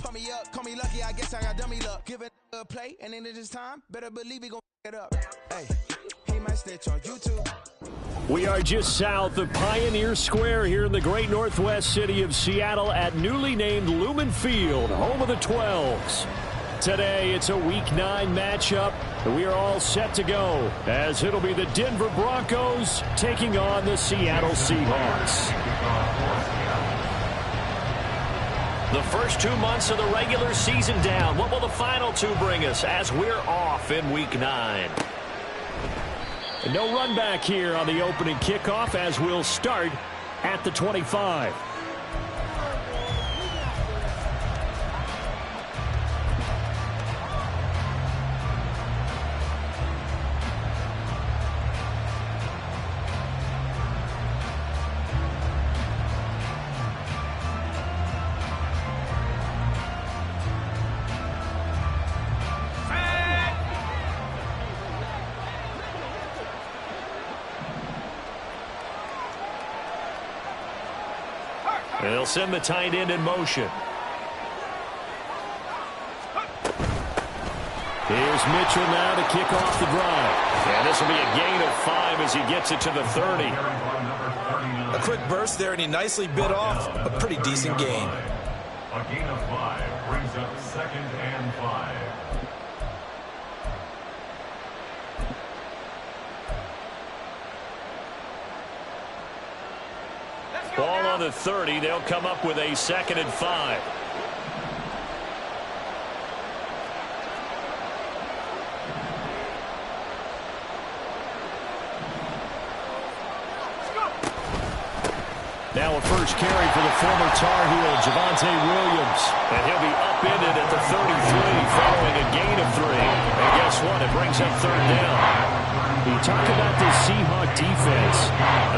Call me up, call me lucky, I guess I got dummy luck. Give it a play, and then it is time. Better believe he gon' it up. Hey, he might snitch on YouTube. We are just south of Pioneer Square here in the great northwest city of Seattle at newly named Lumen Field, home of the 12s. Today, it's a Week 9 matchup. We are all set to go as it'll be the Denver Broncos taking on the Seattle Seahawks. The first 2 months of the regular season down. What will the final 2 bring us as we're off in Week 9? No run back here on the opening kickoff as we'll start at the 25. They'll send the tight end in motion. Here's Mitchell now to kick off the drive. And this will be a gain of 5 as he gets it to the 30. A quick burst there, and he nicely bit off a pretty decent gain. A gain of 5 brings up 2nd and 5. Ball on the 30. They'll come up with a 2nd and 5. Now a first carry for the former Tar Heel, Javonte Williams. And he'll be upended at the 33 following a gain of 3. And guess what? It brings up 3rd down. You talk about this Seahawk defense.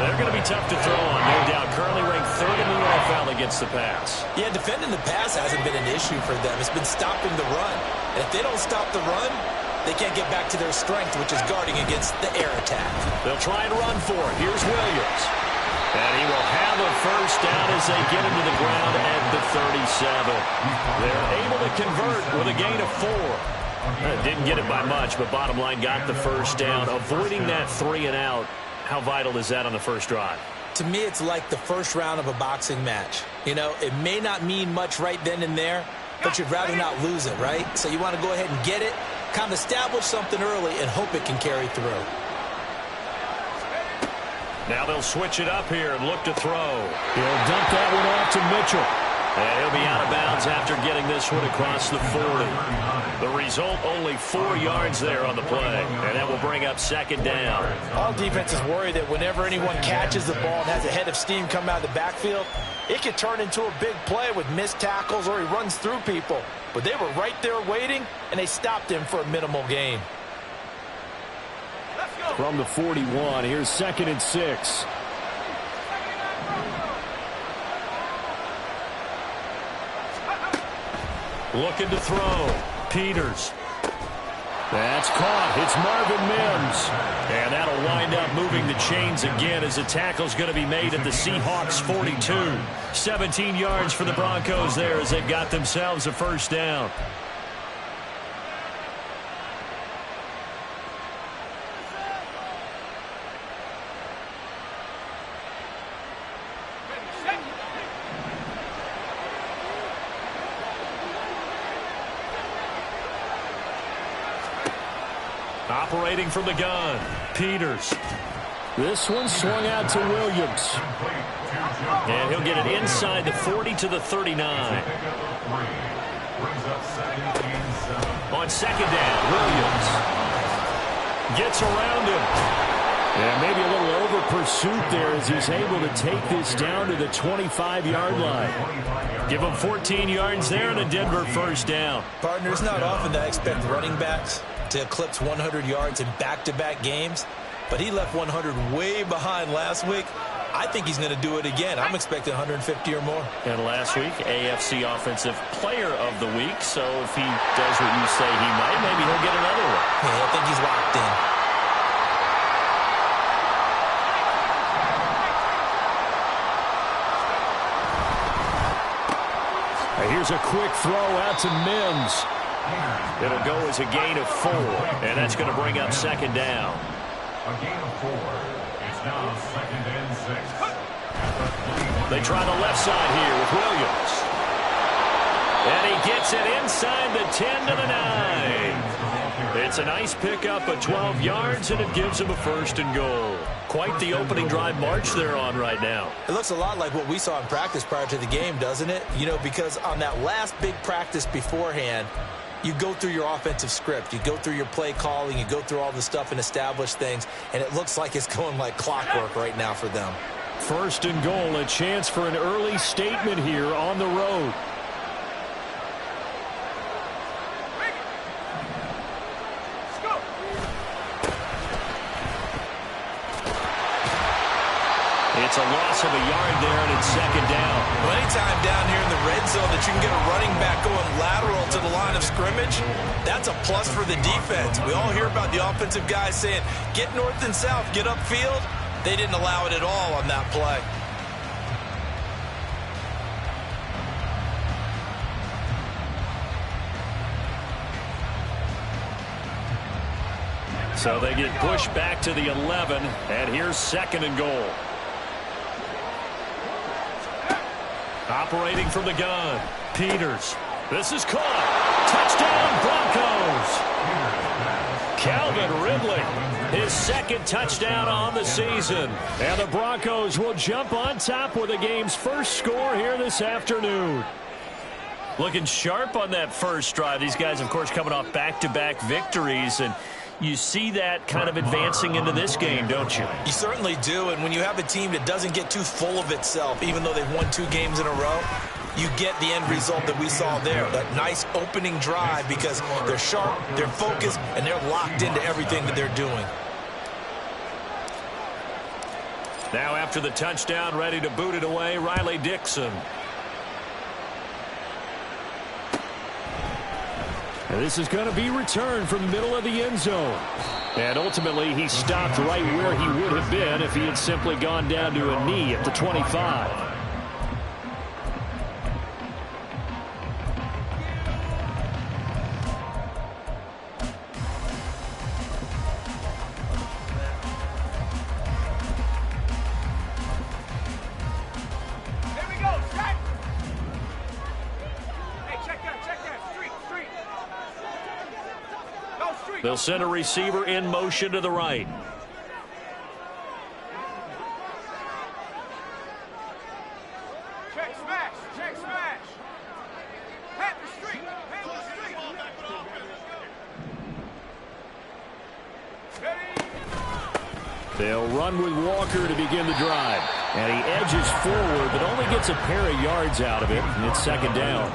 They're going to be tough to throw on, no doubt. Currently ranked 3rd in the NFL against the pass. Yeah, defending the pass hasn't been an issue for them. It's been stopping the run. And if they don't stop the run, they can't get back to their strength, which is guarding against the air attack. They'll try and run for it. Here's Williams. And he will have a first down as they get him to the ground at the 37. They're able to convert with a gain of 4. Didn't get it by much, but bottom line got the first down. Avoiding that 3 and out, how vital is that on the first drive? To me, it's like the first round of a boxing match. You know, it may not mean much right then and there, but you'd rather not lose it, right? So you want to go ahead and get it, kind of establish something early, and hope it can carry through. Now they'll switch it up here and look to throw. He'll dump that one off to Mitchell. And he'll be out of bounds after getting this one across the 40. The result, only 4 yards there on the play. And that will bring up 2nd down. All defenses worry that whenever anyone catches the ball and has a head of steam come out of the backfield, it can turn into a big play with missed tackles or he runs through people. But they were right there waiting, and they stopped him for a minimal gain. From the 41, here's 2nd and 6. Looking to throw. Peters. That's caught. It's Marvin Mims. And that'll wind up moving the chains again as the tackle's going to be made at the Seahawks 42. 17 yards for the Broncos there as they've got themselves a first down. Operating from the gun, Peters. This one swung out to Williams. And he'll get it inside the 40 to the 39. On 2nd down, Williams gets around him. And maybe a little over pursuit there as he's able to take this down to the 25-yard line. Give him 14 yards there and a Denver first down. Partner, it's not often that I expect running backs to eclipse 100 yards in back-to-back games, but he left 100 way behind last week. I think he's going to do it again. I'm expecting 150 or more. And last week, AFC Offensive Player of the Week, so if he does what you say he might, maybe he'll get another one. Yeah, I think he's locked in. And here's a quick throw out to Mims. It'll go as a gain of 4, and that's going to bring up second down. A gain of 4. It's now 2nd and 6. They try the left side here with Williams. And he gets it inside the 10 to the 9. It's a nice pickup of 12 yards, and it gives him a 1st and goal. Quite the opening drive march they're on right now. It looks a lot like what we saw in practice prior to the game, doesn't it? You know, because on that last big practice beforehand, you go through your offensive script. You go through your play calling. You go through all the stuff and establish things, and it looks like it's going like clockwork right now for them. 1st and goal, a chance for an early statement here on the road. It's a loss of a yard there, and it's 2nd down. Well, anytime down here in the red zone that you can get a running back going lateral to the line of scrimmage, that's a plus for the defense. We all hear about the offensive guys saying, get north and south, get upfield. They didn't allow it at all on that play. So they get pushed back to the 11, and here's 2nd and goal. Operating from the gun, Peters. This is caught. Touchdown, Broncos. Calvin Ridley, his 2nd touchdown on the season. And the Broncos will jump on top with the game's 1st score here this afternoon. Looking sharp on that first drive. These guys, of course, coming off back-to-back victories, and you see that kind of advancing into this game, don't you? You certainly do, and when you have a team that doesn't get too full of itself, even though they've won 2 games in a row, you get the end result that we saw there, that nice opening drive, because they're sharp, they're focused, and they're locked into everything that they're doing. Now after the touchdown, ready to boot it away, Riley Dixon. And this is going to be returned from the middle of the end zone. And ultimately, he stopped right where he would have been if he had simply gone down to a knee at the 25. They'll send a receiver in motion to the right. Check smash, check smash. Pat the street, pat the street. They'll run with Walker to begin the drive. And he edges forward, but only gets a pair of yards out of it, and it's 2nd down.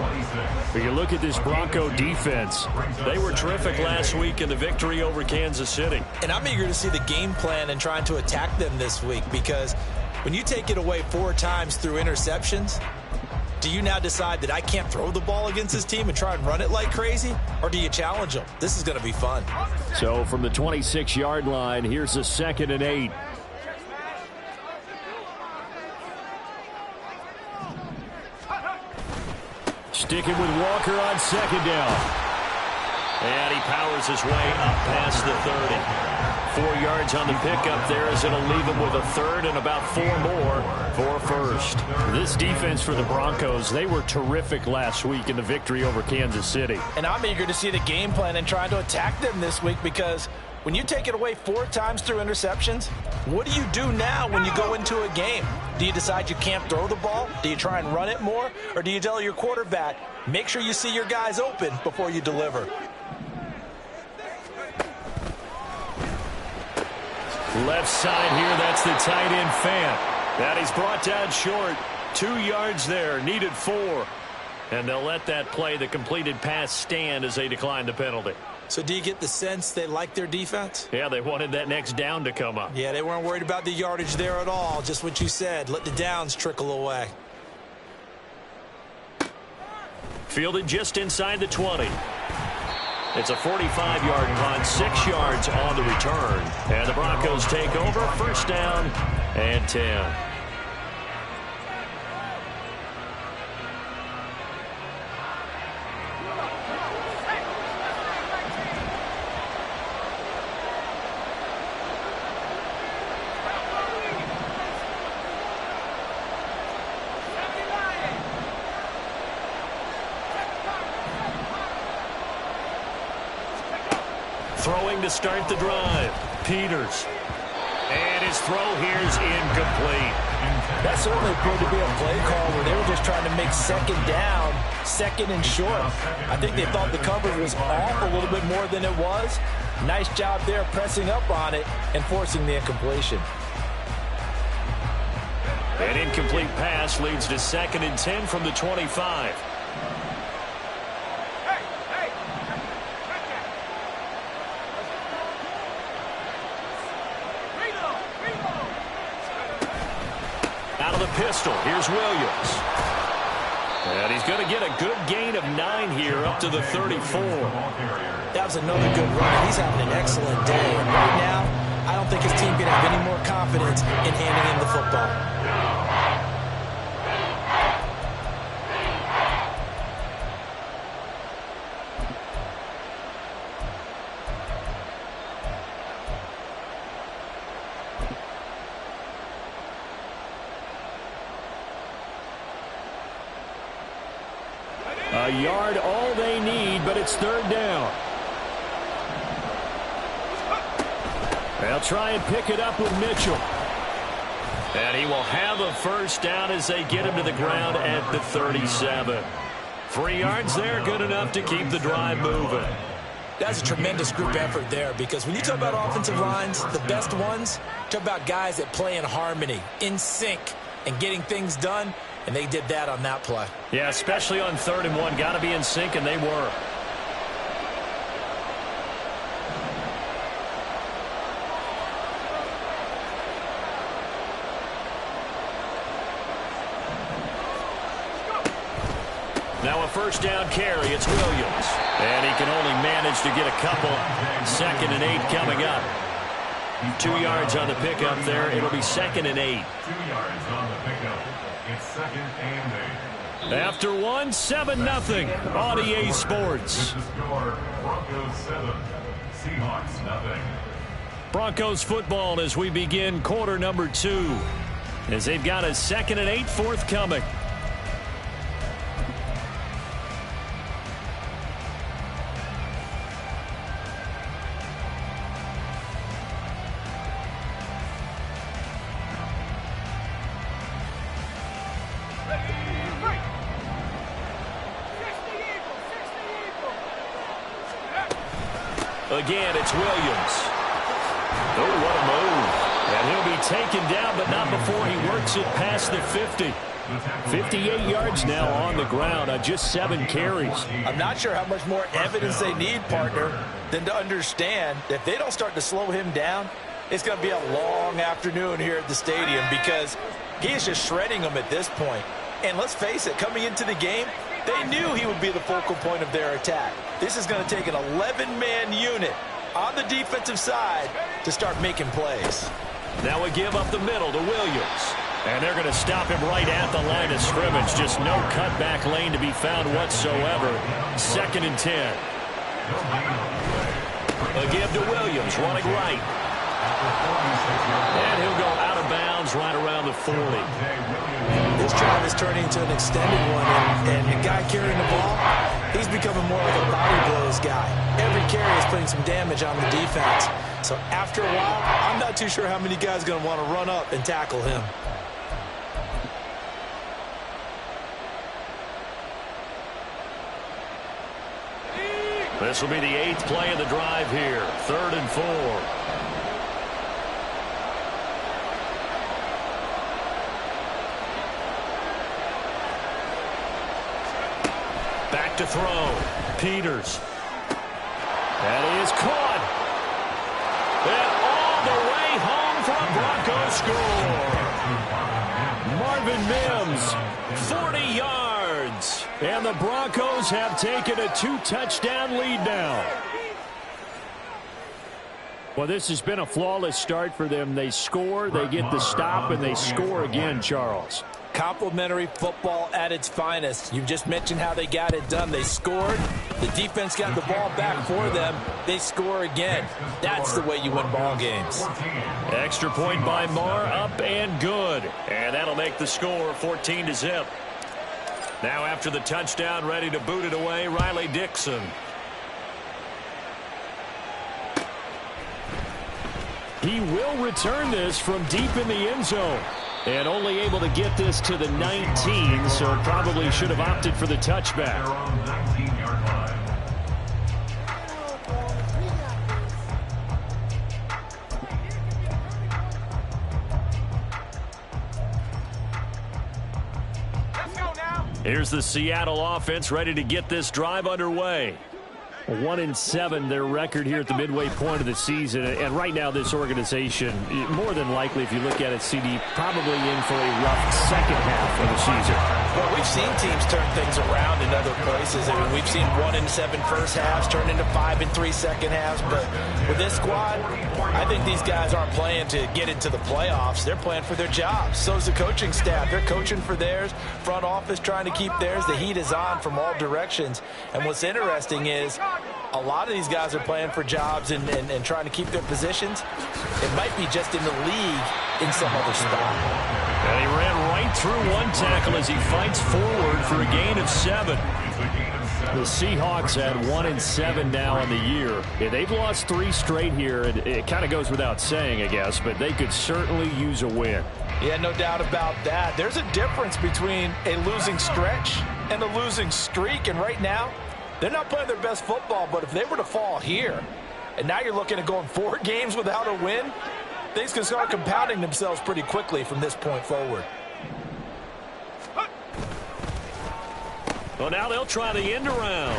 But you look at this Bronco defense. They were terrific last week in the victory over Kansas City. And I'm eager to see the game plan and trying to attack them this week, because when you take it away 4 times through interceptions, do you now decide that I can't throw the ball against this team and try and run it like crazy? Or do you challenge them? This is going to be fun. So from the 26-yard line, here's a 2nd and 8. Sticking with Walker on 2nd down. And he powers his way up past the 30. 4 yards on the pickup there as it'll leave him with a 3rd and about 4 more for a 1st. This defense for the Broncos, they were terrific last week in the victory over Kansas City. And I'm eager to see the game plan and trying to attack them this week, because when you take it away 4 times through interceptions, what do you do now when you go into a game? Do you decide you can't throw the ball? Do you try and run it more? Or do you tell your quarterback, make sure you see your guys open before you deliver? Left side here, that's the tight end Fant. That he's brought down short. 2 yards there, needed 4. And they'll let that play, the completed pass, stand as they decline the penalty. So do you get the sense they like their defense? Yeah, they wanted that next down to come up. Yeah, they weren't worried about the yardage there at all. Just what you said. Let the downs trickle away. Fielded just inside the 20. It's a 45-yard punt, 6 yards on the return. And the Broncos take over, 1st down and 10. Throwing to start the drive. Peters. And his throw here's incomplete. That certainly proved to be a play call where they were just trying to make second down, second and short. I think they thought the coverage was off a little bit more than it was. Nice job there pressing up on it and forcing the incompletion. An incomplete pass leads to 2nd and 10 from the 25. Out of the pistol, here's Williams. And he's going to get a good gain of 9 here up to the 34. That was another good run. He's having an excellent day. And right now, I don't think his team can have any more confidence in handing him the football. A yard all they need, but it's 3rd down. They'll try and pick it up with Mitchell. And he will have a 1st down as they get him to the ground at the 37. 3 yards there, good enough to keep the drive moving. That's a tremendous group effort there, because when you talk about offensive lines, the best ones, talk about guys that play in harmony, in sync, and getting things done. And they did that on that play. Yeah, especially on 3rd and 1. Got to be in sync, and they were. Now a 1st down carry. It's Williams. And he can only manage to get a couple. 2nd and 8 coming up. 2 yards on the pickup there. It'll be 2nd and 8. 2 yards on the pickup. It's 2nd and 8. After 1, 7-0 on EA Sports. The score, Broncos 7, Seahawks nothing. Broncos football as we begin quarter number 2. As they've got a 2nd and 8 forthcoming. Again, it's Williams. Oh, what a move. And he'll be taken down, but not before he works it past the 50. 58 yards now on the ground on just 7 carries. I'm not sure how much more evidence they need, partner, than to understand that if they don't start to slow him down, it's going to be a long afternoon here at the stadium, because he is just shredding them at this point. And let's face it, coming into the game, they knew he would be the focal point of their attack. This is going to take an 11-man unit on the defensive side to start making plays. Now a give up the middle to Williams. And they're going to stop him right at the line of scrimmage. Just no cutback lane to be found whatsoever. 2nd and 10. A give to Williams, running right. And he'll go out of bounds right around the 40. This drive is turning into an extended one, and the guy carrying the ball, he's becoming more like a body blows guy. Every carry is putting some damage on the defense. So after a while, I'm not too sure how many guys are going to want to run up and tackle him. This will be the 8th play of the drive here. 3rd and 4. Back to throw. Peters. That is caught. And all the way home for a Broncos score. Marvin Mims, 40 yards. And the Broncos have taken a 2-touchdown lead now. Well, this has been a flawless start for them. They score, they get the stop, and they score again, Charles. Complimentary football at its finest. You just mentioned how they got it done. They scored. The defense got the ball back for them. They score again. That's the way you win ball games. Extra point by Marr, up and good. And that'll make the score 14-0. Now after the touchdown, ready to boot it away, Riley Dixon. He will return this from deep in the end zone. And only able to get this to the 19, so probably should have opted for the touchback. Here's the Seattle offense ready to get this drive underway. 1-7 their record here at the midway point of the season. And right now this organization, more than likely if you look at it, CD, probably in for a rough second half of the season. Well, we've seen teams turn things around in other places. I mean, we've seen 1-7 first halves turn into 5-3 second halves. But with this squad, I think these guys aren't playing to get into the playoffs. They're playing for their jobs. So is the coaching staff. They're coaching for theirs. Front office trying to keep theirs. The heat is on from all directions. And what's interesting is a lot of these guys are playing for jobs and trying to keep their positions. It might be just in the league in some other spot. And he ran right through one tackle as he fights forward for a gain of 7. The Seahawks at 1-7 now in the year. Yeah, they've lost 3 straight here. It kind of goes without saying, I guess, but they could certainly use a win. Yeah, no doubt about that. There's a difference between a losing stretch and a losing streak, and right now, they're not playing their best football, but if they were to fall here, and now you're looking at going 4 games without a win, things can start compounding themselves pretty quickly from this point forward. Well, now they'll try the end around.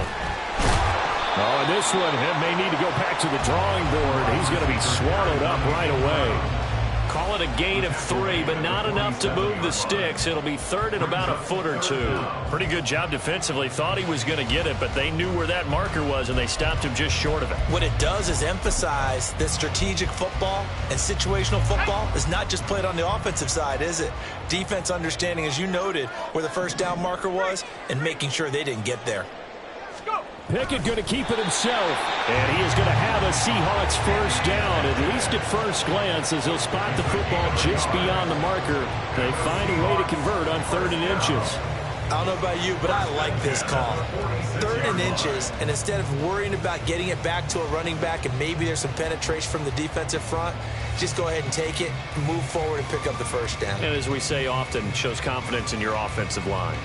Oh, and this one may need to go back to the drawing board. He's going to be swallowed up right away. Call it a gain of 3, but not enough to move the sticks. It'll be third and about a foot or 2. Pretty good job defensively. Thought he was going to get it, but they knew where that marker was, and they stopped him just short of it. What it does is emphasize that strategic football and situational football is not just played on the offensive side, is it? Defense understanding, as you noted, where the first down marker was and making sure they didn't get there. Pickett going to keep it himself, and he is going to have a Seahawks first down, at least at first glance, as he'll spot the football just beyond the marker. They find a way to convert on 3rd and inches. I don't know about you, but I like this call. 3rd and inches, and instead of worrying about getting it back to a running back and maybe there's some penetration from the defensive front, just go ahead and take it, move forward, and pick up the first down. And as we say often, shows confidence in your offensive line.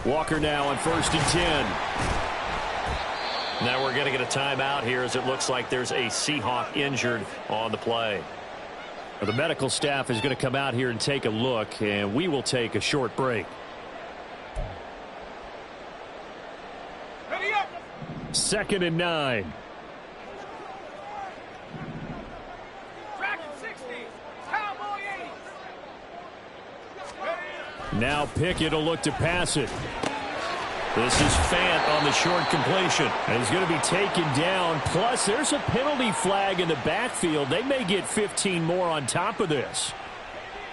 Walker now on 1st and 10. Now we're going to get a timeout here as it looks like there's a Seahawk injured on the play. Well, the medical staff is going to come out here and take a look, and we will take a short break. Ready up. 2nd and 9. Dragon 60. Cowboy 80. Now Pickett will look to pass it. This is Fant on the short completion. And he's going to be taken down. Plus, there's a penalty flag in the backfield. They may get 15 more on top of this.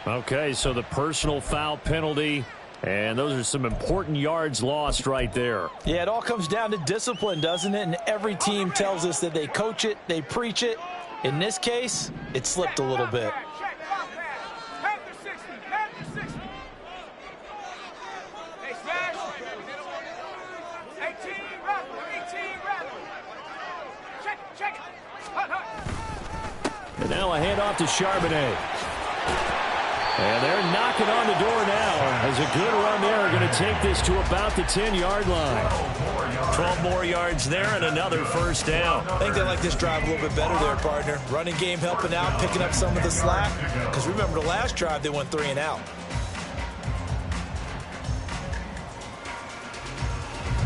Okay, so the personal foul penalty. And those are some important yards lost right there. Yeah, it all comes down to discipline, doesn't it? And every team tells us that they coach it, they preach it. In this case, it slipped a little bit. Check, Panther 60. Panther 60. Hey, Smash. 18 rattle. 18 rattle. Check it. Hut. And now a handoff to Charbonnet. And they're knocking on the door now as a good run there. Going to take this to about the 10-yard line. 12 more yards there and another first down. I think they like this drive a little bit better there, partner. Running game helping out, picking up some of the slack. Because remember the last drive, they went 3 and out.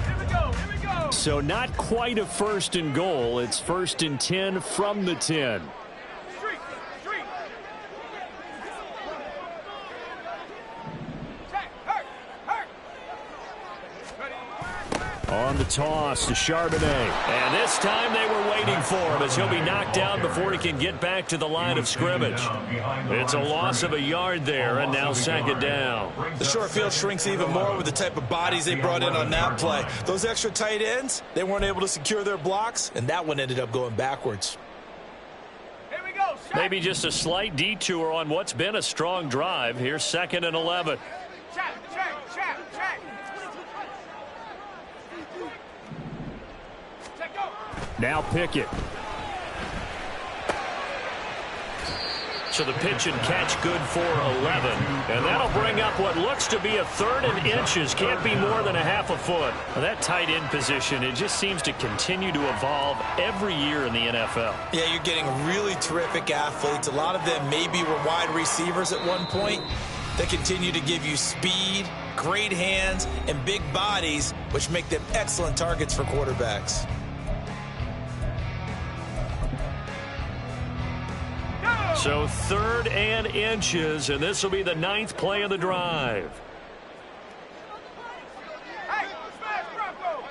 Here we go. So not quite a 1st and goal. It's 1st and 10 from the 10. Street. Check. Hurt. Ready. On the toss to Charbonnet. And this time they were waiting for him as he'll be knocked down before he can get back to the line of scrimmage. It's a loss of a yard there, and now second down. The short field shrinks even more with the type of bodies they brought in on that play. Those extra tight ends, they weren't able to secure their blocks, and that one ended up going backwards. Here we go. Maybe just a slight detour on what's been a strong drive. Here's 2nd and 11. Check. Now Pickett. So the pitch and catch good for 11. And that'll bring up what looks to be a 3rd and inches. Can't be more than a half a foot. Well, that tight end position, it just seems to continue to evolve every year in the NFL. Yeah, you're getting really terrific athletes. A lot of them maybe were wide receivers at one point. They continue to give you speed, great hands, and big bodies, which make them excellent targets for quarterbacks. So 3rd and inches, and this will be the 9th play of the drive. Hey, smash Bronco.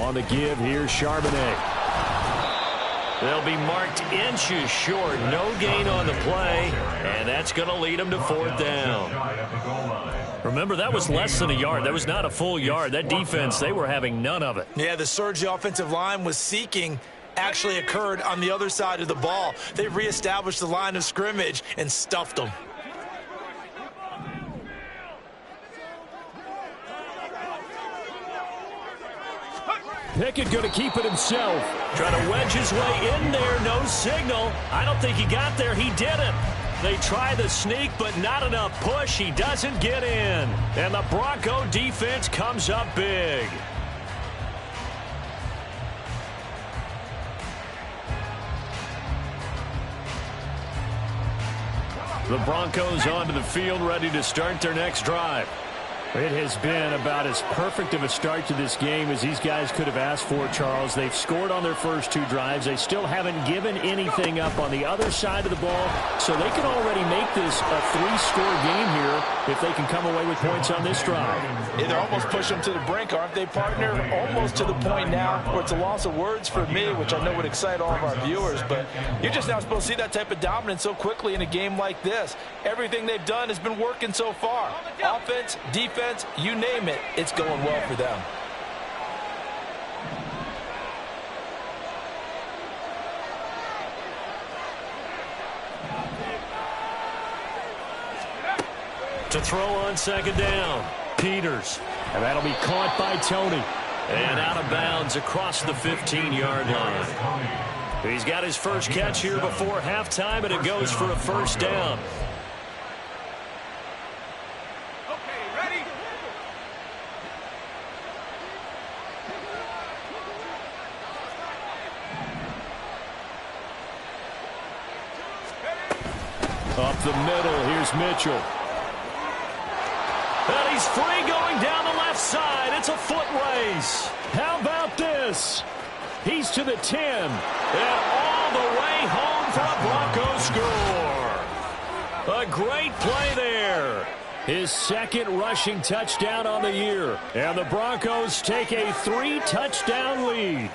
On the give, here's Charbonnet. They'll be marked inches short. No gain on the play, and that's going to lead them to 4th down. Remember, that was less than a yard. That was not a full yard. That defense, they were having none of it. Yeah, the surge the offensive line was seeking actually occurred on the other side of the ball. They reestablished the line of scrimmage and stuffed them. Pickett going to keep it himself. Trying to wedge his way in there. No signal. I don't think he got there. He didn't. They try the sneak, but not enough push. He doesn't get in. And the Bronco defense comes up big. The Broncos onto the field, ready to start their next drive. It has been about as perfect of a start to this game as these guys could have asked for, Charles. They've scored on their first 2 drives. They still haven't given anything up on the other side of the ball, so they can already make this a 3-score game here if they can come away with points on this drive. Yeah, they're almost pushing them to the brink, aren't they, partner? Almost to the point now where it's a loss of words for me, which I know would excite all of our viewers, but you're just not supposed to see that type of dominance so quickly in a game like this. Everything they've done has been working so far. Offense, defense, you name it, it's going well for them. To throw on second down, Peters. And that'll be caught by Tony. And out of bounds across the 15-yard line. He's got his first catch here before halftime, and it goes for a first down. Up the middle, here's Mitchell. And he's free going down the left side. It's a foot race. How about this? He's to the 10. And all the way home for a Bronco score. A great play there. His 2nd rushing touchdown on the year. And the Broncos take a 3-touchdown lead.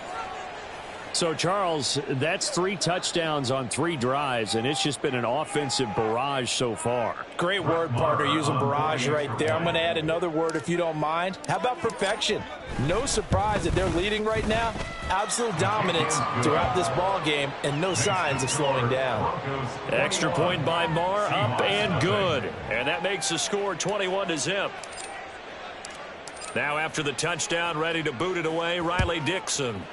So, Charles, that's 3 touchdowns on 3 drives, and it's just been an offensive barrage so far. Great word, partner, using barrage right there. I'm going to add another word if you don't mind. How about perfection? No surprise that they're leading right now. Absolute dominance throughout this ball game, and no signs of slowing down. Extra point by Marr, up and good. And that makes the score 21-0. Now after the touchdown, ready to boot it away, Riley Dixon.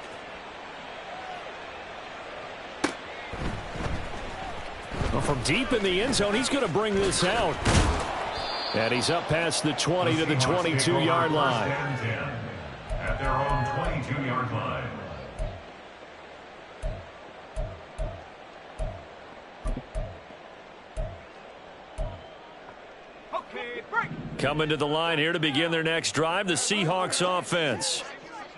Well, from deep in the end zone, he's going to bring this out. And he's up past the 20 to the 22-yard line. At their own 22-yard line. Okay, break. Coming to the line here to begin their next drive, the Seahawks offense.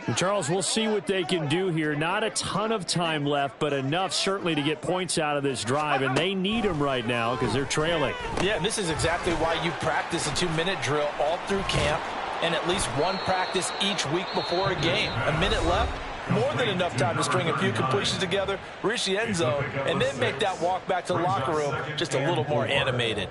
And Charles, we'll see what they can do here. Not a ton of time left, but enough certainly to get points out of this drive, and they need them right now because they're trailing. Yeah, this is exactly why you practice a 2-minute drill all through camp and at least one practice each week before a game. A minute left, more than enough time to string a few completions together, reach the end zone, and then make that walk back to the locker room just a little more animated.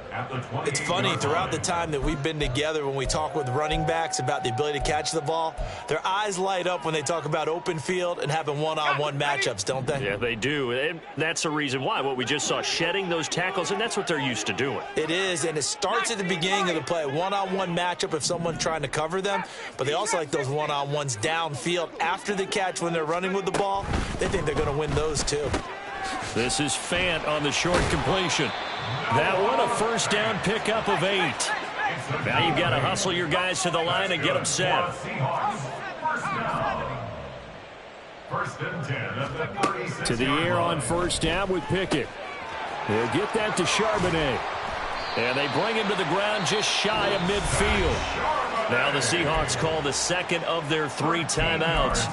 It's funny, throughout the time that we've been together, when we talk with running backs about the ability to catch the ball, their eyes light up when they talk about open field and having one-on-one matchups, don't they? Yeah, they do. And that's the reason why. What we just saw, shedding those tackles, and that's what they're used to doing. It is, and it starts at the beginning of the play. One-on-one matchup if someone's trying to cover them, but they also like those one-on-ones downfield after the catch when they're running with the ball. They think they're going to win those too. This is Fant on the short completion. That one a first down pickup of 8. Now you've got to hustle your guys to the line and get them set. To the air on first down with Pickett. They'll get that to Charbonnet. And they bring him to the ground just shy of midfield. Now the Seahawks call the second of their 3 timeouts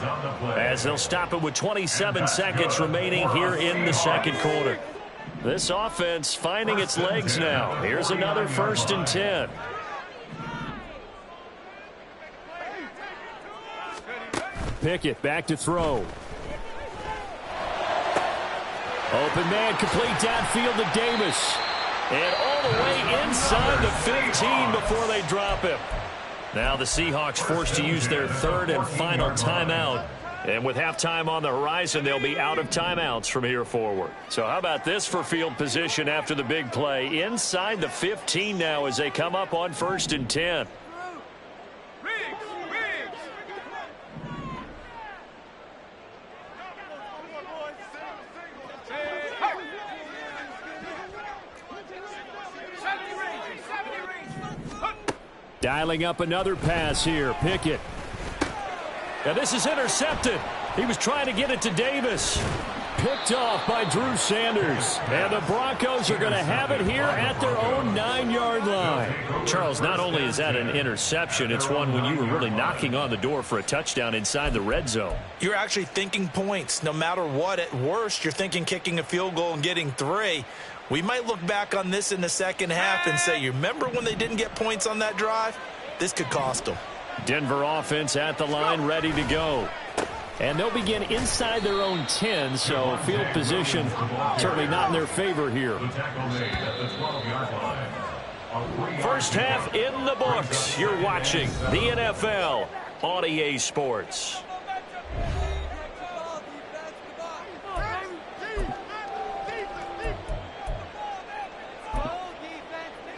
as they'll stop it with 27 seconds remaining here in the second quarter. This offense finding its legs now. Here's another 1st and 10. Pickett back to throw. Open man complete downfield to Davis. And all the way inside the 15 before they drop him. Now the Seahawks forced to use their 3rd and final timeout. And with halftime on the horizon, they'll be out of timeouts from here forward. So how about this for field position after the big play? Inside the 15 now as they come up on 1st and 10. Dialing up another pass here. Pickett. Now this is intercepted. He was trying to get it to Davis. Picked off by Drew Sanders. And the Broncos are going to have it here at their own 9-yard line. Charles, not only is that an interception, it's one when you were really knocking on the door for a touchdown inside the red zone. You're actually thinking points. No matter what, at worst, you're thinking kicking a field goal and getting 3. We might look back on this in the second half and say, you remember when they didn't get points on that drive? This could cost them. Denver offense at the line, ready to go. And they'll begin inside their own 10, so field position certainly not in their favor here. First half in the books. You're watching the NFL on EA Sports.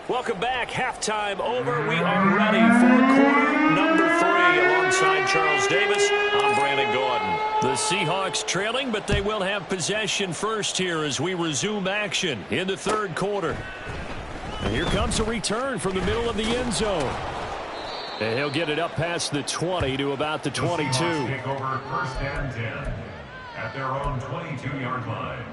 Welcome back. Halftime over. We are ready for quarter number 3. Alongside Charles Davis, I'm Brandon Gordon. The Seahawks trailing, but they will have possession first here as we resume action in the 3rd quarter. And here comes a return from the middle of the end zone. And he'll get it up past the 20 to about the 22. Take over 1st and 10 at their own 22-yard line.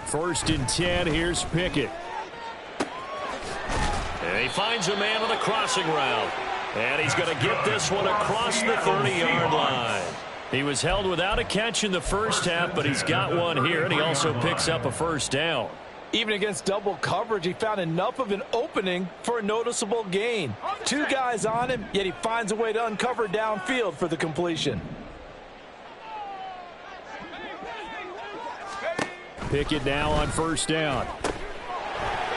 First and 10, here's Pickett. And he finds a man on the crossing route. And he's going to get this one across the 30-yard line. He was held without a catch in the first half, but he's got one here, and he also picks up a first down. Even against double coverage, he found enough of an opening for a noticeable gain. 2 guys on him, yet he finds a way to uncover downfield for the completion. Pickett now on first down.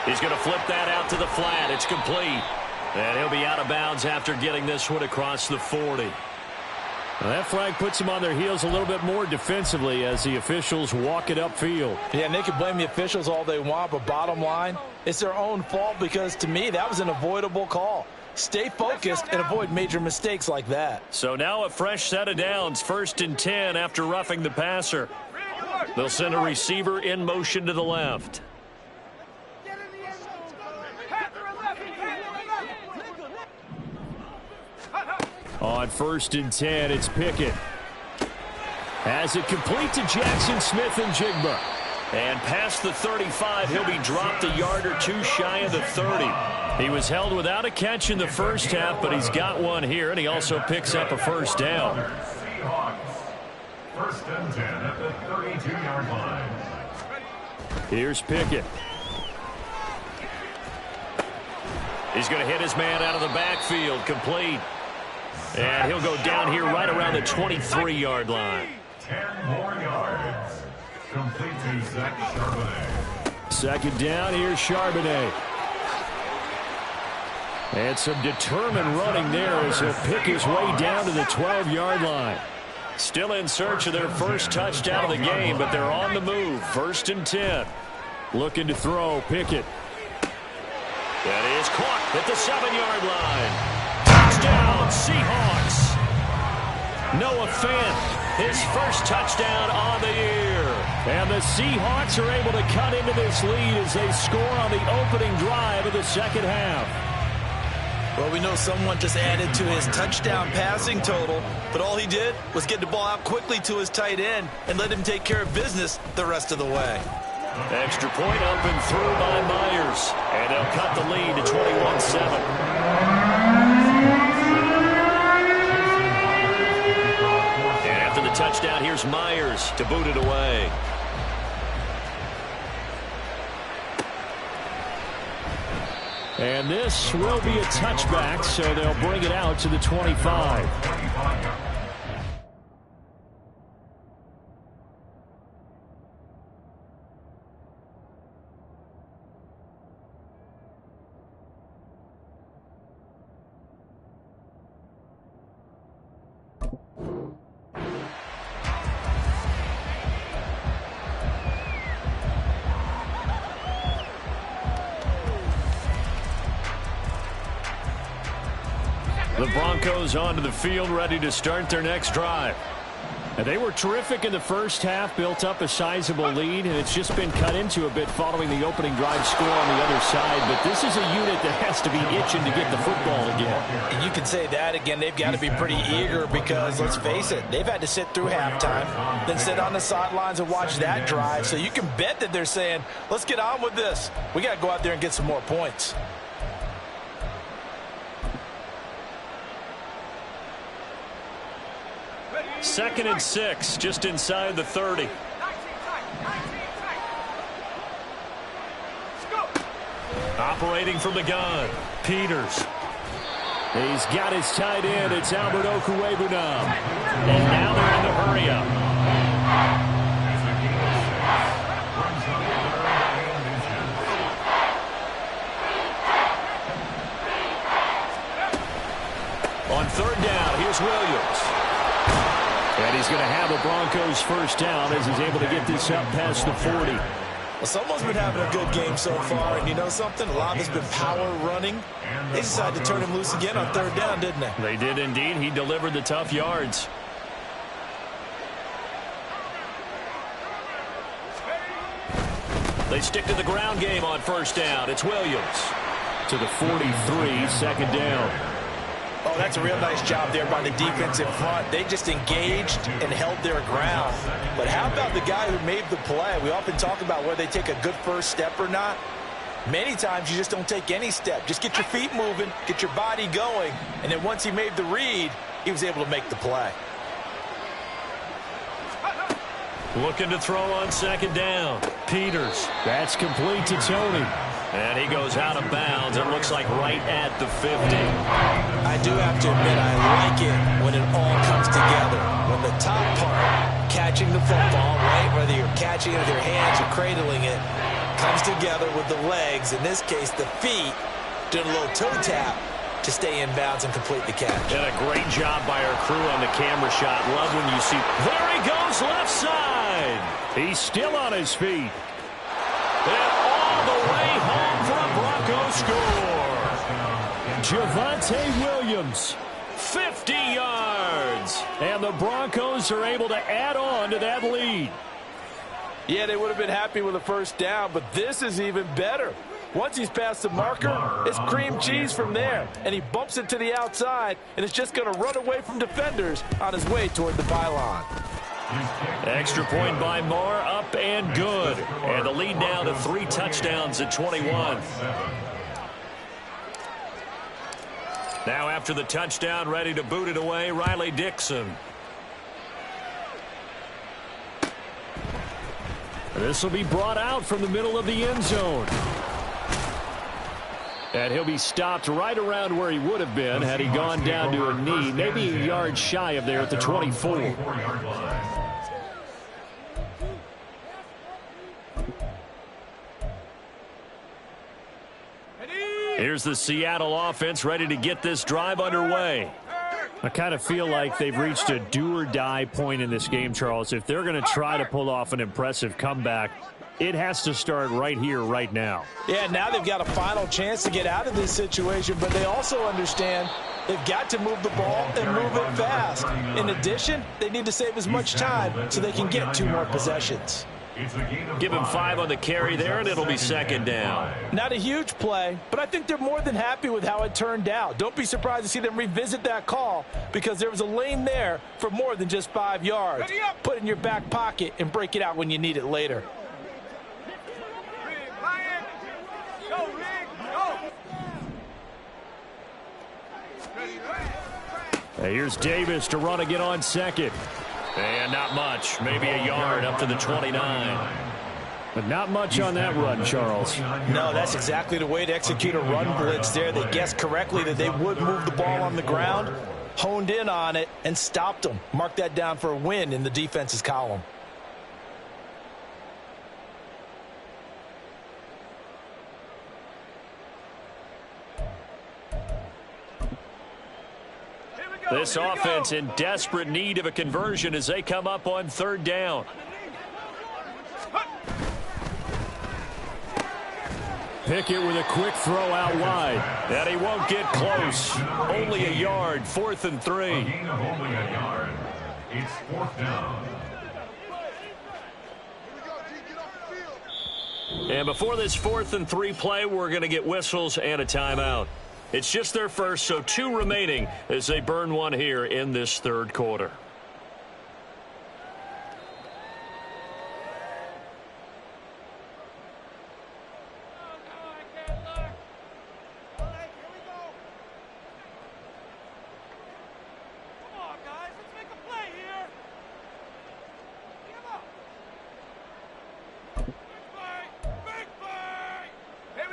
He's going to flip that out to the flat. It's complete. And he'll be out of bounds after getting this one across the 40. Now that flag puts them on their heels a little bit more defensively as the officials walk it upfield. Yeah, and they can blame the officials all they want, but bottom line, it's their own fault because, to me, that was an avoidable call. Stay focused and avoid major mistakes like that. So now a fresh set of downs, 1st and 10 after roughing the passer. They'll send a receiver in motion to the left. On 1st and 10, it's Pickett. Has it complete to Jackson Smith and Jigba. And past the 35, he'll be dropped a yard or two shy of the 30. He was held without a catch in the first half, but he's got one here, and he also picks up a first down. First and 10 at the 32-yard line. Here's Pickett. He's going to hit his man out of the backfield, complete. And he'll go down here right around the 23-yard line. 10 more yards. Complete to Zach Charbonnet. Second down, here's Charbonnet. And some determined running there as he'll pick his way down to the 12-yard line. Still in search of their first touchdown of the game, but they're on the move. First and 10. Looking to throw, Pickett. That is caught at the 7-yard line. Touchdown, Seahawks. Noah Fant, his first touchdown on the year. And the Seahawks are able to cut into this lead as they score on the opening drive of the second half. Well, we know someone just added to his touchdown passing total, but all he did was get the ball out quickly to his tight end and let him take care of business the rest of the way. Extra point up and through by Myers. And they'll cut the lead to 21-7. And after the touchdown, here's Myers to boot it away. And this will be a touchback, so they'll bring it out to the 25. The Broncos onto the field, ready to start their next drive. And they were terrific in the first half, built up a sizable lead, and it's just been cut into a bit following the opening drive score on the other side. But this is a unit that has to be itching to get the football again. And you can say that again. They've got to be pretty eager because, let's face it, they've had to sit through halftime, then sit on the sidelines and watch that drive. So you can bet that they're saying, let's get on with this. We got to go out there and get some more points. Second and 6, just inside the 30. Operating from the gun, Peters. He's got his tight end. It's Albert Okwuegbunam. And now they're in the hurry-up. On third down, here's Williams. And he's going to have the Broncos first down as he's able to get this up past the 40. Well, someone's been having a good game so far, and you know something? A lot of it's been power running. They decided to turn him loose again on third down, didn't they? They did indeed. He delivered the tough yards. They stick to the ground game on first down. It's Williams to the 43, second down. Oh, that's a real nice job there by the defense in front. They just engaged and held their ground. But how about the guy who made the play? We often talk about whether they take a good first step or not. Many times you just don't take any step. Just get your feet moving, get your body going, and then once he made the read, he was able to make the play. Looking to throw on second down. Peters. That's complete to Tony. And he goes out of bounds. It looks like right at the 50. I do have to admit I like it when it all comes together. When the top part, catching the football, right, whether you're catching it with your hands or cradling it, comes together with the legs, in this case the feet, doing a little toe tap to stay in bounds and complete the catch. And a great job by our crew on the camera shot. Love when you see. There he goes, left side. He's still on his feet. And all the way home for a Bronco score. Javonte Williams, 50 yards. And the Broncos are able to add on to that lead. Yeah, they would have been happy with a first down, but this is even better. Once he's past the marker, it's cream cheese from there. And he bumps it to the outside, and it's just going to run away from defenders on his way toward the pylon. Extra point by Moore, up and good. And the lead now to 3 touchdowns at 21. Now after the touchdown, ready to boot it away, Riley Dixon. This will be brought out from the middle of the end zone. And he'll be stopped right around where he would have been had he gone down to a knee, maybe a yard shy of there at the 24. Here's the Seattle offense ready to get this drive underway. I kind of feel like they've reached a do-or-die point in this game, Charles. If they're going to try to pull off an impressive comeback, it has to start right here, right now. Yeah, now they've got a final chance to get out of this situation, but they also understand they've got to move the ball and move it fast. In addition, they need to save as much time so they can get 2 more possessions. Give him 5 on the carry there, and it'll be second down. Not a huge play, but I think they're more than happy with how it turned out. Don't be surprised to see them revisit that call because there was a lane there for more than just 5 yards. Put it in your back pocket and break it out when you need it later. Here's Davis to run again on second. And not much, maybe a yard up to the 29. But not much on that run, Charles. No, that's exactly the way to execute a run blitz there. They guessed correctly that they would move the ball on the ground, honed in on it, and stopped them. Mark that down for a win in the defense's column. This offense in desperate need of a conversion as they come up on 3rd down. Pickett with a quick throw out wide. And he won't get close. Only a yard, 4th and 3. A gain of only a yard. It's 4th down. And before this 4th and 3 play, we're going to get whistles and a timeout. It's just their first, so 2 remaining as they burn 1 here in this 3rd quarter.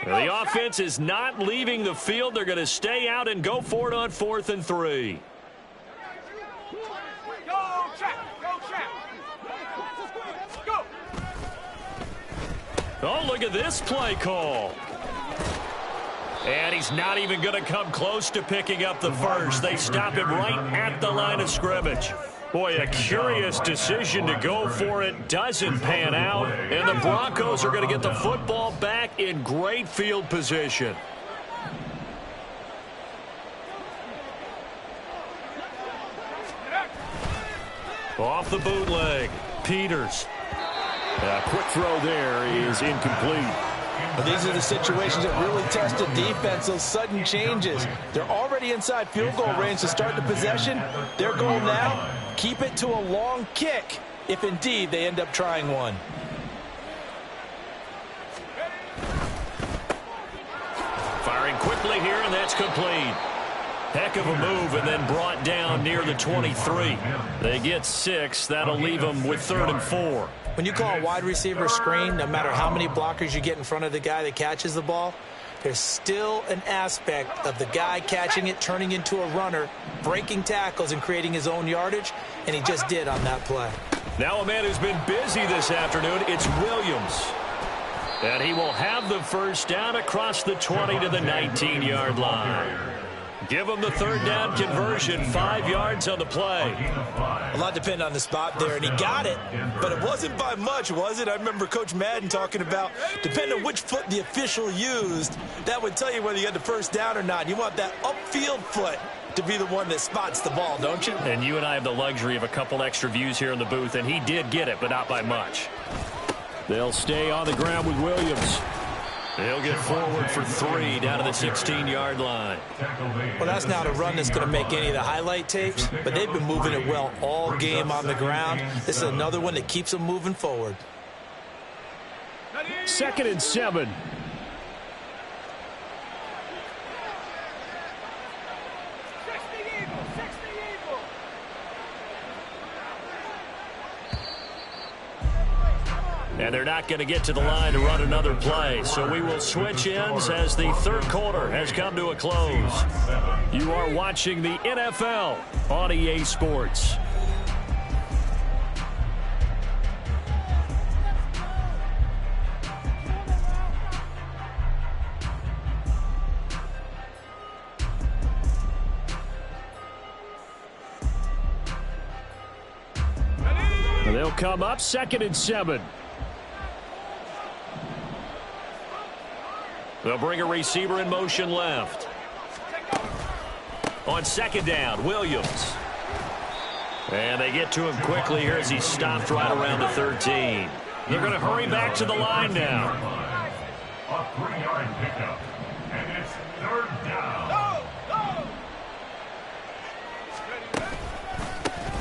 The offense is not leaving the field. They're going to stay out and go for it on 4th and 3. Oh, look at this play call. And he's not even going to come close to picking up the first. They stop him right at the line of scrimmage. Boy, a curious decision to go for it. Doesn't pan out. And the Broncos are going to get the football back in great field position. Off the bootleg. Peters. A quick throw there is incomplete. But these are the situations that really test the defense, those sudden changes. They're already inside field goal range to start the possession. Their goal now, keep it to a long kick if indeed they end up trying one. Firing quickly here, and that's complete. Heck of a move, and then brought down near the 23. They get 6. That'll leave them with 3rd and 4. When you call a wide receiver screen, no matter how many blockers you get in front of the guy that catches the ball, there's still an aspect of the guy catching it, turning into a runner, breaking tackles and creating his own yardage, and he just did on that play. Now a man who's been busy this afternoon, it's Williams. And he will have the first down across the 20 to the 19-yard line. Give him the 3rd down conversion, 5 yards on the play. A lot depended on the spot there, and he got it, but it wasn't by much, was it? I remember Coach Madden talking about, depending on which foot the official used, that would tell you whether you had the first down or not. You want that upfield foot to be the one that spots the ball, don't you? And you and I have the luxury of a couple extra views here in the booth, and he did get it, but not by much. They'll stay on the ground with Williams. He'll get forward for 3 down to the 16-yard line. Well, that's not a run that's going to make any of the highlight tapes, but they've been moving it well all game on the ground. This is another one that keeps them moving forward. 2nd and 7. And they're not going to get to the line to run another play. So we will switch ends as the third quarter has come to a close. You are watching the NFL on EA Sports. They'll come up 2nd and 7. They'll bring a receiver in motion left. On 2nd down, Williams. And they get to him quickly here as he stopped right around the 13. They're going to hurry back to the line now. A 3-yard pickup, and it's 3rd down.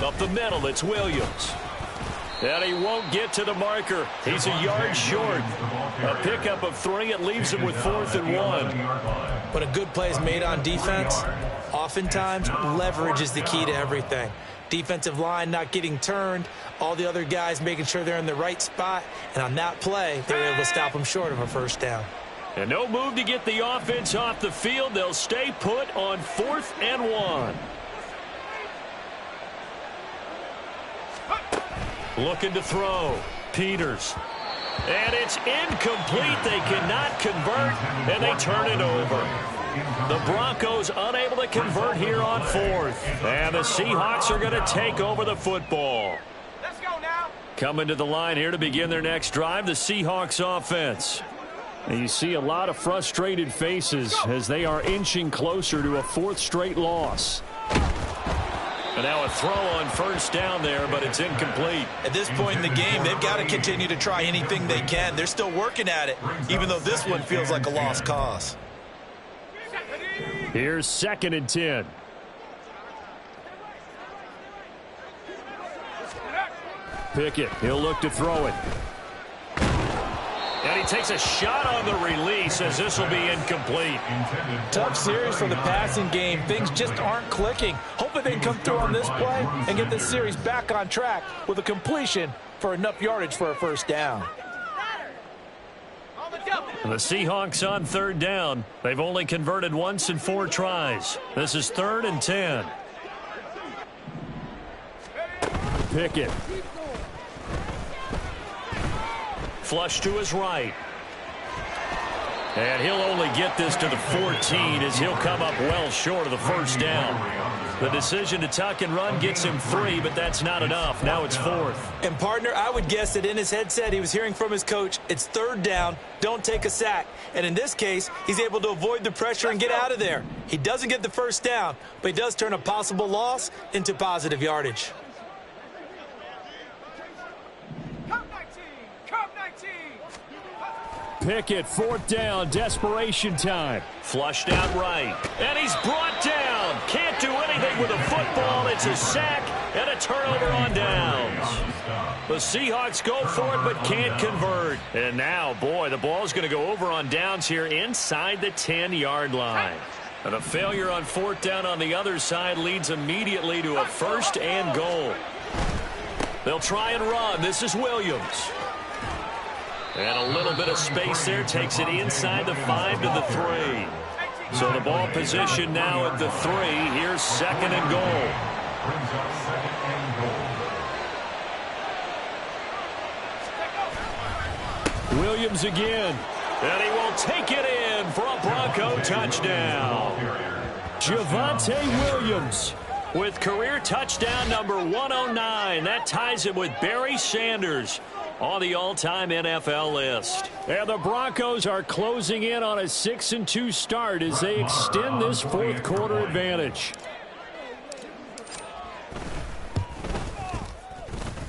Up the middle, it's Williams. And he won't get to the marker. He's a yard short. A pickup of 3. It leaves him with 4th and 1. When a good play is made on defense, oftentimes leverage is the key to everything. Defensive line not getting turned, all the other guys making sure they're in the right spot, and on that play, they're able to stop them short of a 1st down. And no move to get the offense off the field. They'll stay put on 4th and 1. Looking to throw. Peters. And it's incomplete. They cannot convert, and they turn it over. The Broncos unable to convert here on 4th. And the Seahawks are going to take over the football. Let's go now. Coming to the line here to begin their next drive, the Seahawks offense. And you see a lot of frustrated faces as they are inching closer to a 4th straight loss. And now a throw on 1st down there, but it's incomplete. At this point in the game, they've got to continue to try anything they can. They're still working at it, even though this one feels like a lost cause. Here's 2nd and 10. Pickett, he'll look to throw it. And he takes a shot on the release as this will be incomplete. Tough series for the passing game. Things just aren't clicking. Hoping they can come through on this play and get this series back on track with a completion for enough yardage for a 1st down. And the Seahawks on 3rd down. They've only converted once in 4 tries. This is 3rd and 10. Pickett. Flush to his right. And he'll only get this to the 14 as he'll come up well short of the 1st down. The decision to tuck and run gets him 3, but that's not enough. Now it's 4th. And, partner, I would guess that in his headset he was hearing from his coach, it's 3rd down, don't take a sack. And in this case, he's able to avoid the pressure and get out of there. He doesn't get the 1st down, but he does turn a possible loss into positive yardage. Pickett, 4th down, desperation time. Flushed out right. And he's brought down. Can't do anything with a football. It's a sack and a turnover on downs. The Seahawks go for it but can't convert. And now, boy, the ball's going to go over on downs here inside the 10-yard line. And a failure on 4th down on the other side leads immediately to a 1st and goal. They'll try and run. This is Williams. And a little bit of space there takes it inside the 5 to the 3. So the ball position now at the 3. Here's 2nd and goal. Williams again. And he will take it in for a Bronco touchdown. Javonte Williams with career touchdown number 109. That ties him with Barry Sanders on the all-time NFL list. And the Broncos are closing in on a 6-2 start as they extend this 4th quarter advantage.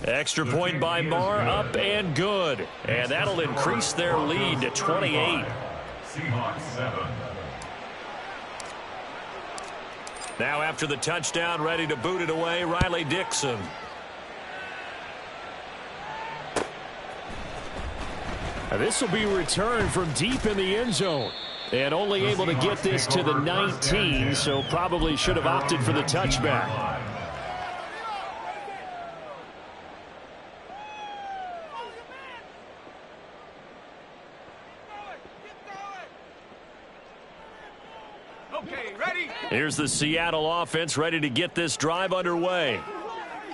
Extra point by Marr, up and good. And that'll increase their lead to 28. Seahawks 7. Now after the touchdown, ready to boot it away, Riley Dixon. This will be returned from deep in the end zone. And only able to get this to the 19, so probably should have opted for the touchback. Okay, ready? Here's the Seattle offense ready to get this drive underway.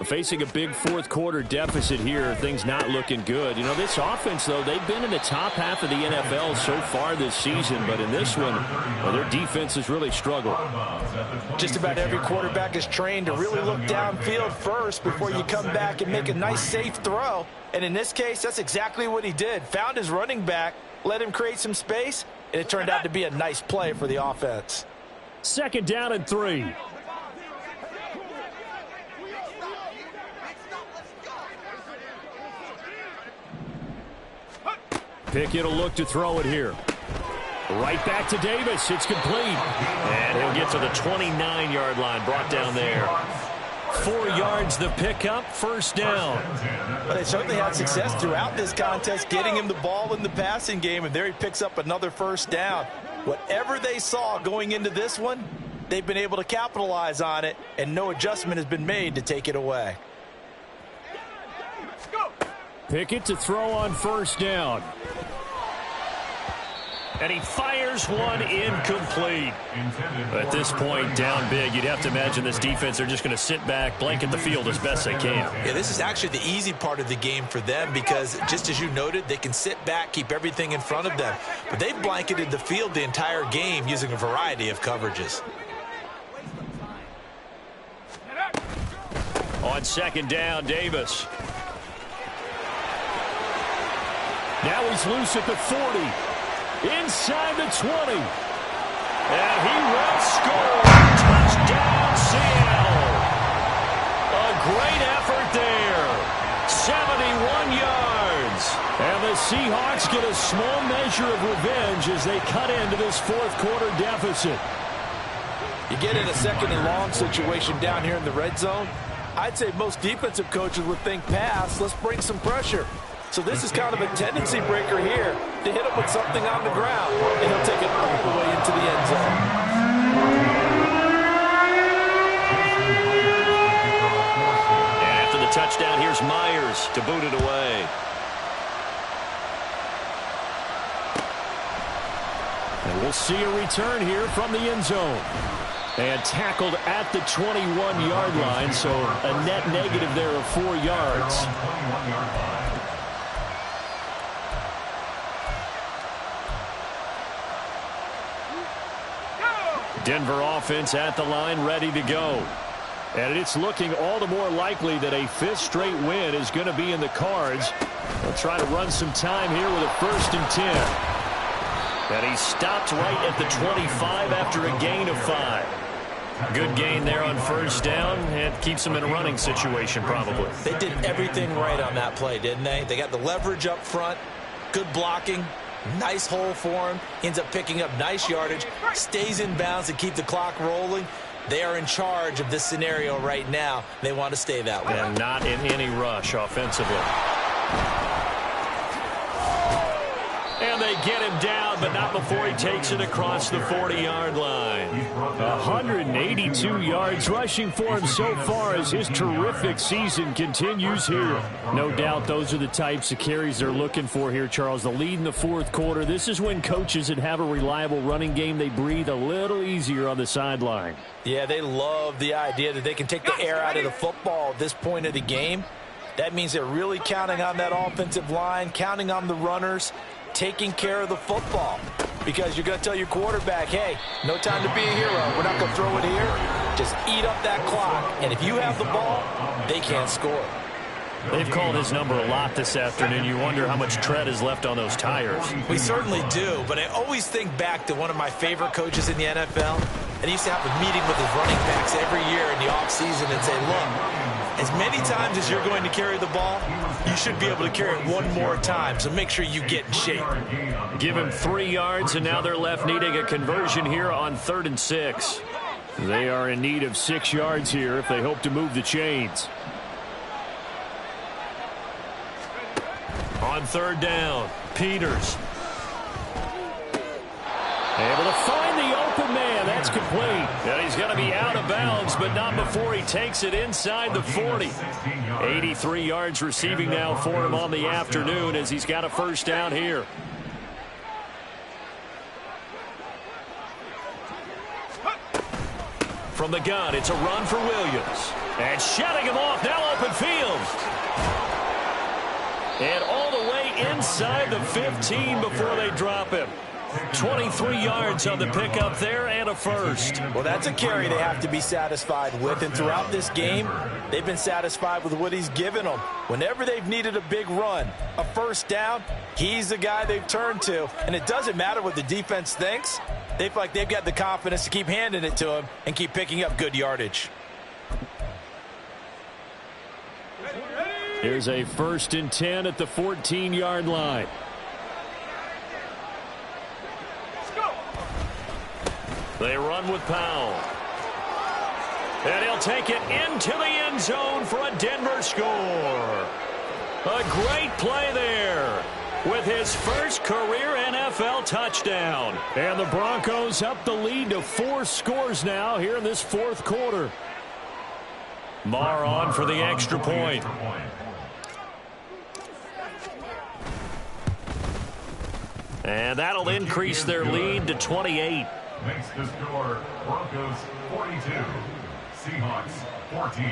Facing a big fourth quarter deficit here, things not looking good. You know, this offense, though, they've been in the top half of the NFL so far this season, but in this one, well, their defense has really struggled. Just about every quarterback is trained to really look downfield first before you come back and make a nice, safe throw. And in this case, that's exactly what he did. Found his running back, let him create some space, and it turned out to be a nice play for the offense. 2nd down and 3. Pickett will look to throw it here. Right back to Davis. It's complete. And he'll get to the 29-yard line. Brought down there. 4 yards the pickup. 1st down. But they certainly had success throughout this contest getting him the ball in the passing game, and there he picks up another 1st down. Whatever they saw going into this one, they've been able to capitalize on it, and no adjustment has been made to take it away. Pickett to throw on 1st down. And he fires one incomplete. At this point, down big, you'd have to imagine this defense, they're just going to sit back, blanket the field as best they can. Yeah, this is actually the easy part of the game for them because, just as you noted, they can sit back, keep everything in front of them. But they've blanketed the field the entire game using a variety of coverages. On 2nd down, Davis. Now he's loose at the 40. Inside the 20. And he will score. Touchdown, Seattle. A great effort there. 71 yards. And the Seahawks get a small measure of revenge as they cut into this fourth quarter deficit. You get in a 2nd and long situation down here in the red zone. I'd say most defensive coaches would think pass. Let's bring some pressure. So this is kind of a tendency breaker here to hit him with something on the ground, and he'll take it all the way into the end zone. And after the touchdown, here's Myers to boot it away. And we'll see a return here from the end zone. And tackled at the 21-yard line, so a net negative there of 4 yards. Denver offense at the line, ready to go. And it's looking all the more likely that a 5th straight win is going to be in the cards. They'll try to run some time here with a 1st and 10. And he stopped right at the 25 after a gain of 5. Good gain there on 1st down, and keeps him in a running situation probably. They did everything right on that play, didn't they? They got the leverage up front, good blocking, nice hole for him. He ends up picking up nice yardage, stays in bounds to keep the clock rolling. They are in charge of this scenario right now. They want to stay that way. And not in any rush offensively. And they get him down, but not before he takes it across the 40-yard line. 182 yards rushing for him so far as his terrific season continues here. No doubt those are the types of carries they're looking for here, Charles. The lead in the fourth quarter. This is when coaches that have a reliable running game, they breathe a little easier on the sideline. Yeah, they love the idea that they can take the air out of the football at this point of the game. That means they're really counting on that offensive line, counting on the runners, taking care of the football, because you're going to tell your quarterback, hey, no time to be a hero. We're not going to throw it here. Just eat up that clock. And if you have the ball, they can't score. They've called his number a lot this afternoon. You wonder how much tread is left on those tires. We certainly do, but I always think back to one of my favorite coaches in the NFL. And he used to have a meeting with his running backs every year in the offseason and say, look, As many times as you're going to carry the ball, you should be able to carry it one more time, so make sure you get in shape. Give him 3 yards, and now they're left needing a conversion here on 3rd and 6. They are in need of 6 yards here if they hope to move the chains. On 3rd down, Peters. Able to find the open man. That's complete. And he's going to be out of bounds, but not before he takes it inside the 40. 83 yards receiving now for him on the afternoon as he's got a 1st down here. From the gun, it's a run for Williams. And shutting him off, now open field. And all the way inside the 15 before they drop him. 23 yards on the pickup there and a 1st. Well, that's a carry they have to be satisfied with. And throughout this game, they've been satisfied with what he's given them. Whenever they've needed a big run, a 1st down, he's the guy they've turned to. And it doesn't matter what the defense thinks. They feel like they've got the confidence to keep handing it to him and keep picking up good yardage. Here's a 1st and 10 at the 14-yard line. They run with Powell. And he'll take it into the end zone for a Denver score. A great play there with his 1st career NFL touchdown. And the Broncos up the lead to 4 scores now here in this 4th quarter. Marr on for the extra point. And that'll increase their lead to 28. Makes the score Broncos 42, Seahawks 14.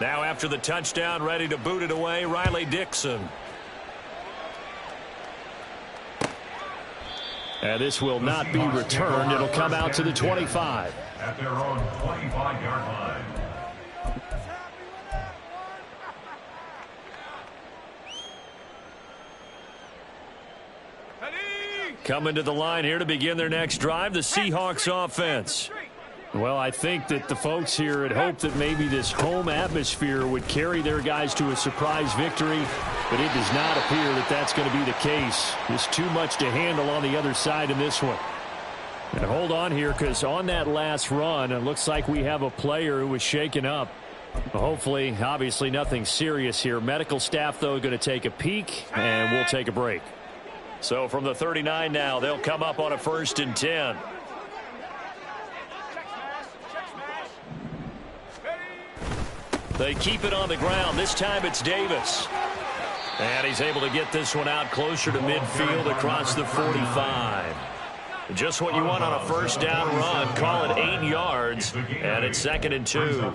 Now after the touchdown, ready to boot it away, Riley Dixon. And this will not be returned. It'll come out to the 25. At their own 25-yard line. Coming to the line here to begin their next drive, the Seahawks offense. Well, I think that the folks here had hoped that maybe this home atmosphere would carry their guys to a surprise victory, but it does not appear that that's going to be the case. There's too much to handle on the other side in this one. And hold on here, because on that last run, it looks like we have a player who was shaken up. Hopefully, obviously nothing serious here. Medical staff, though, going to take a peek, and we'll take a break. So from the 39 now, they'll come up on a 1st and 10. They keep it on the ground. This time it's Davis. And he's able to get this one out closer to midfield across the 45. Just what you want on a 1st down run. Call it 8 yards, and it's 2nd and 2.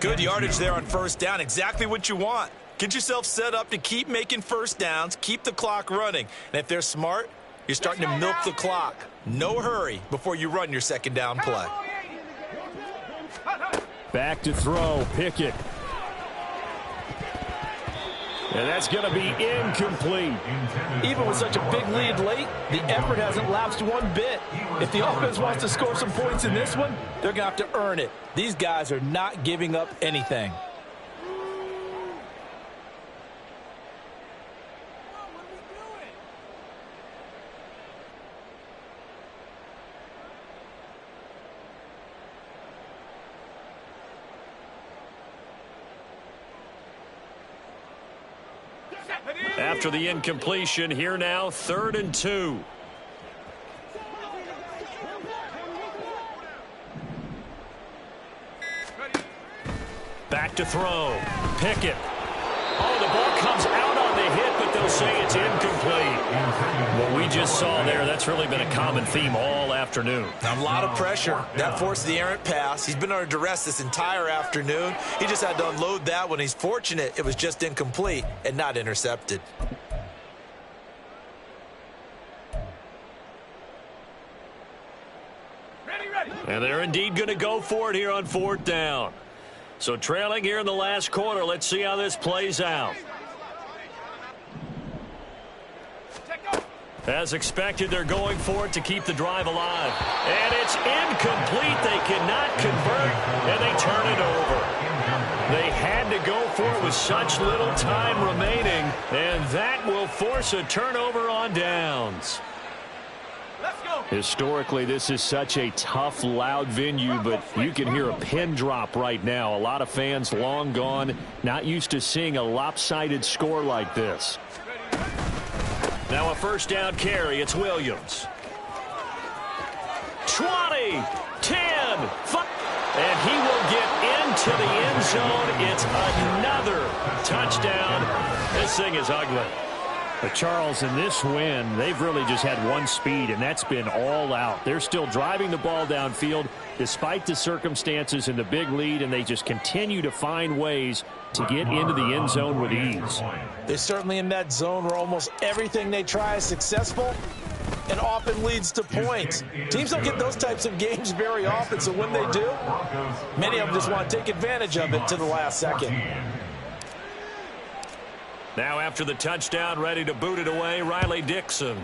Good yardage there on 1st down. Exactly what you want. Get yourself set up to keep making 1st downs, keep the clock running. And if they're smart, you're starting to milk the clock. No hurry before you run your 2nd down play. Back to throw, Pickett. And that's going to be incomplete. Even with such a big lead late, the effort hasn't lapsed one bit. If the offense wants to score some points in this one, they're going to have to earn it. These guys are not giving up anything. After the incompletion, here now, 3rd and 2. Back to throw. Pickett. Oh, the ball comes out on the hit, but they'll say it's incomplete. What we just saw there, that's really been a common theme all afternoon. A lot of pressure. That forced the errant pass. He's been under duress this entire afternoon. He just had to unload that one. He's fortunate it was just incomplete and not intercepted. And they're indeed going to go for it here on 4th down. So trailing here in the last quarter. Let's see how this plays out. As expected, they're going for it to keep the drive alive. And it's incomplete. They cannot convert, and they turn it over. They had to go for it with such little time remaining, and that will force a turnover on downs. Let's go. Historically, this is such a tough, loud venue, but you can hear a pin drop right now. A lot of fans long gone, not used to seeing a lopsided score like this. Now a first down carry. It's Williams. 20, 10, 5. And he will get into the end zone. It's another touchdown. This thing is ugly. But Charles, in this win, they've really just had one speed, and that's been all out. They're still driving the ball downfield despite the circumstances and the big lead, and they just continue to find ways to get into the end zone with ease. They're certainly in that zone where almost everything they try is successful and often leads to points. Teams don't get those types of games very often, so when they do, many of them just want to take advantage of it to the last second. Now after the touchdown, ready to boot it away, Riley Dixon.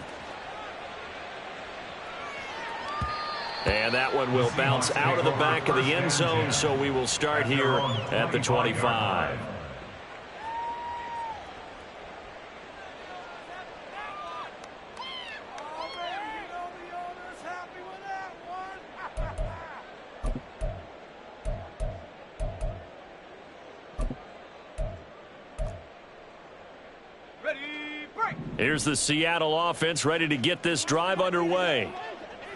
And that one will bounce out of the back of the end zone, so we will start here at the 25. Here's the Seattle offense ready to get this drive underway.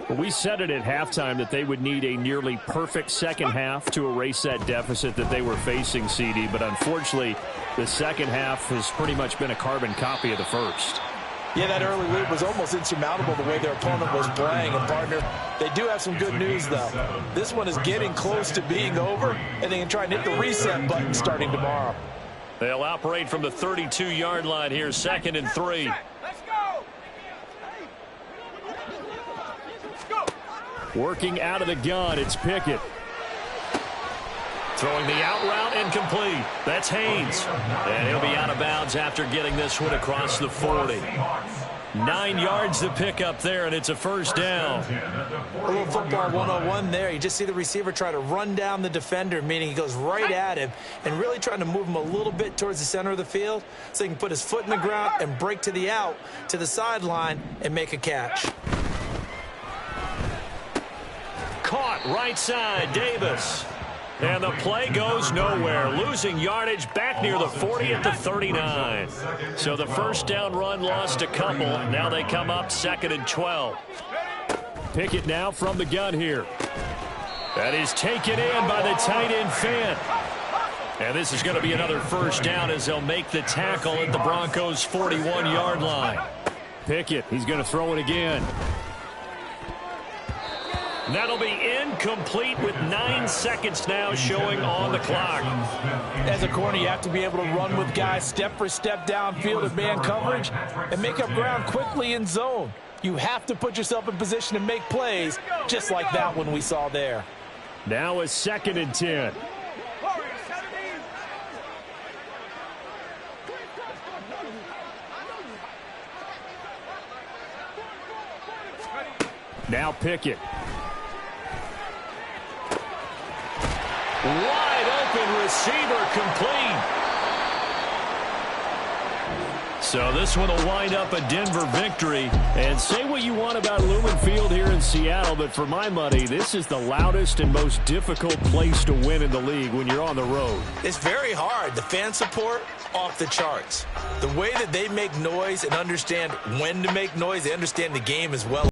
Well, we said it at halftime that they would need a nearly perfect second half to erase that deficit that they were facing, CD. But unfortunately, the second half has pretty much been a carbon copy of the first. Yeah, that early lead was almost insurmountable the way their opponent was playing. And, partner, they do have some good news, though. This one is getting close to being over, and they can try and hit the reset button starting tomorrow. They'll operate from the 32-yard line here, 2nd and 3. Let's go. Let's go. Working out of the gun, it's Pickett. Throwing the out route incomplete. That's Haynes. And he'll be out of bounds after getting this one across the 40. 9 yards to pick up there, and it's a first down. A little football 101 there. You just see the receiver try to run down the defender, meaning he goes right at him and really trying to move him a little bit towards the center of the field so he can put his foot in the ground and break to the out, to the sideline, and make a catch. Caught right side, Davis. And the play goes nowhere. Losing yardage back near the 40 at the 39. So the first down run lost a couple. Now they come up 2nd and 12. Pickett now from the gun here. That is taken in by the tight end Fant. And this is going to be another first down as they'll make the tackle at the Broncos' 41-yard line. Pickett, he's going to throw it again. That'll be incomplete with 9 seconds now showing on the clock. As a corner, you have to be able to run with guys step for step downfield in man coverage and make up ground quickly in zone. You have to put yourself in position to make plays just like that one we saw there. Now a 2nd and 10. Now Pickett. Wide open receiver complete. So this one will wind up a Denver victory. And say what you want about Lumen Field here in Seattle, but for my money, this is the loudest and most difficult place to win in the league when you're on the road. It's very hard. The fan support, off the charts. The way that they make noise and understand when to make noise, they understand the game as well.